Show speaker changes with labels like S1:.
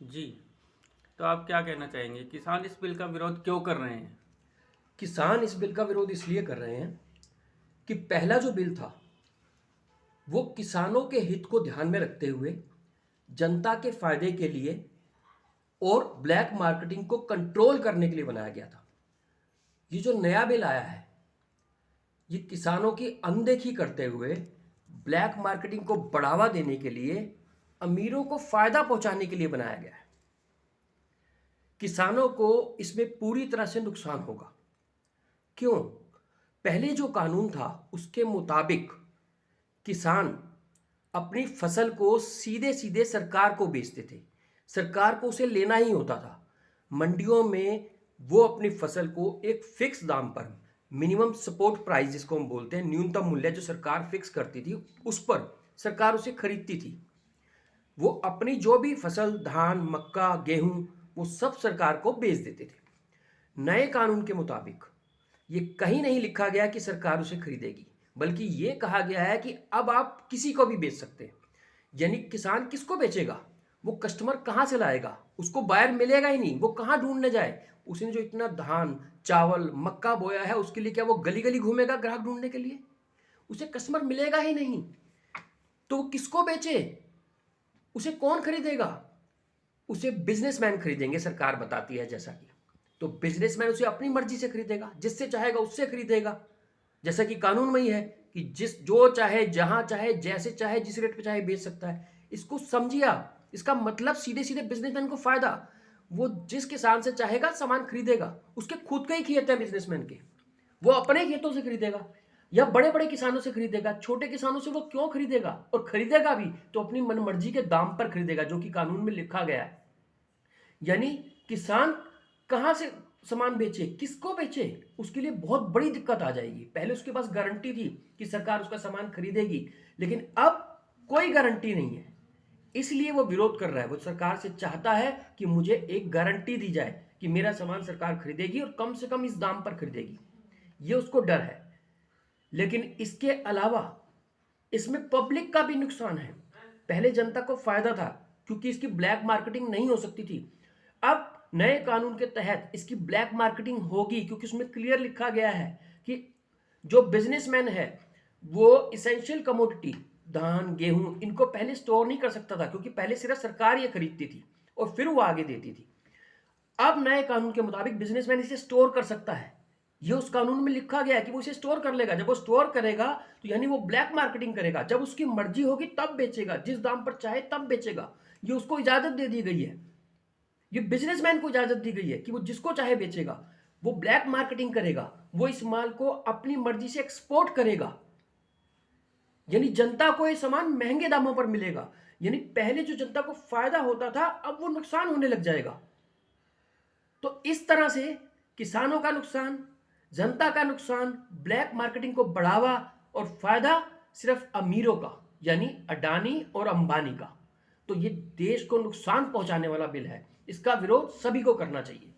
S1: जी। तो आप क्या कहना चाहेंगे, किसान इस बिल का विरोध क्यों कर रहे हैं?
S2: किसान इस बिल का विरोध इसलिए कर रहे हैं कि पहला जो बिल था वो किसानों के हित को ध्यान में रखते हुए जनता के फायदे के लिए और ब्लैक मार्केटिंग को कंट्रोल करने के लिए बनाया गया था। ये जो नया बिल आया है ये किसानों की अनदेखी करते हुए ब्लैक मार्केटिंग को बढ़ावा देने के लिए, अमीरों को फायदा पहुंचाने के लिए बनाया गया है। किसानों को इसमें पूरी तरह से नुकसान होगा। क्यों? पहले जो कानून था उसके मुताबिक किसान अपनी फसल को सीधे सीधे सरकार को बेचते थे, सरकार को उसे लेना ही होता था। मंडियों में वो अपनी फसल को एक फिक्स दाम पर, मिनिमम सपोर्ट प्राइस जिसको हम बोलते हैं, न्यूनतम मूल्य जो सरकार फिक्स करती थी उस पर सरकार उसे खरीदती थी। वो अपनी जो भी फसल, धान, मक्का, गेहूं, वो सब सरकार को बेच देते थे। नए कानून के मुताबिक ये कहीं नहीं लिखा गया कि सरकार उसे खरीदेगी, बल्कि ये कहा गया है कि अब आप किसी को भी बेच सकते हैं। यानी किसान किसको बेचेगा? वो कस्टमर कहाँ से लाएगा? उसको बायर मिलेगा ही नहीं, वो कहाँ ढूंढने जाए? उसने जो इतना धान, चावल, मक्का बोया है उसके लिए क्या वो गली गली घूमेगा ग्राहक ढूंढने के लिए? उसे कस्टमर मिलेगा ही नहीं, तो वो किसको बेचे? उसे कौन खरीदेगा? उसे बिजनेसमैन खरीदेंगे, सरकार बताती है जैसा कि। तो बिजनेसमैन उसे अपनी मर्जी से खरीदेगा, जिससे चाहेगा उससे खरीदेगा। जैसा कि कानून में ही है कि जो चाहे, जहां चाहे, जैसे चाहे, जिस रेट पे चाहे बेच सकता है। इसको समझिए आप, इसका मतलब सीधे सीधे बिजनेसमैन को फायदा। वो जिस किसान से चाहेगा सामान खरीदेगा। उसके खुद के ही खेत है बिजनेसमैन के, वो अपने खेतों से खरीदेगा या बड़े बड़े किसानों से खरीदेगा। छोटे किसानों से वो क्यों खरीदेगा? और खरीदेगा भी तो अपनी मनमर्जी के दाम पर खरीदेगा, जो कि कानून में लिखा गया है। यानी किसान कहां से सामान बेचे, किसको बेचे, उसके लिए बहुत बड़ी दिक्कत आ जाएगी। पहले उसके पास गारंटी थी कि सरकार उसका सामान खरीदेगी, लेकिन अब कोई गारंटी नहीं है। इसलिए वो विरोध कर रहा है। वो सरकार से चाहता है कि मुझे एक गारंटी दी जाए कि मेरा सामान सरकार खरीदेगी और कम से कम इस दाम पर खरीदेगी। ये उसको डर है। लेकिन इसके अलावा इसमें पब्लिक का भी नुकसान है। पहले जनता को फायदा था क्योंकि इसकी ब्लैक मार्केटिंग नहीं हो सकती थी। अब नए कानून के तहत इसकी ब्लैक मार्केटिंग होगी, क्योंकि उसमें क्लियर लिखा गया है कि जो बिजनेसमैन है वो इसेंशियल कमोडिटी, धान, गेहूं, इनको पहले स्टोर नहीं कर सकता था, क्योंकि पहले सिर्फ सरकार ये खरीदती थी और फिर वो आगे देती थी। अब नए कानून के मुताबिक बिजनेसमैन इसे स्टोर कर सकता है। ये उस कानून में लिखा गया है कि वो इसे स्टोर कर लेगा। जब वो स्टोर करेगा तो यानी वो ब्लैक मार्केटिंग करेगा। जब उसकी मर्जी होगी तब बेचेगा, जिस दाम पर चाहे तब बेचेगा। ये उसको इजाजत दे दी गई है। ये बिजनेसमैन को इजाजत दी गई है कि वो जिसको चाहे बेचेगा। वो ब्लैक मार्केटिंग करेगा, वो इस माल को अपनी मर्जी से एक्सपोर्ट करेगा। यानी जनता को ये सामान महंगे दामों पर मिलेगा। यानी पहले जो जनता को फायदा होता था अब वो नुकसान होने लग जाएगा। तो इस तरह से किसानों का नुकसान, जनता का नुकसान, ब्लैक मार्केटिंग को बढ़ावा और फायदा सिर्फ अमीरों का, यानी अडानी और अंबानी का। तो ये देश को नुकसान पहुंचाने वाला बिल है। इसका विरोध सभी को करना चाहिए।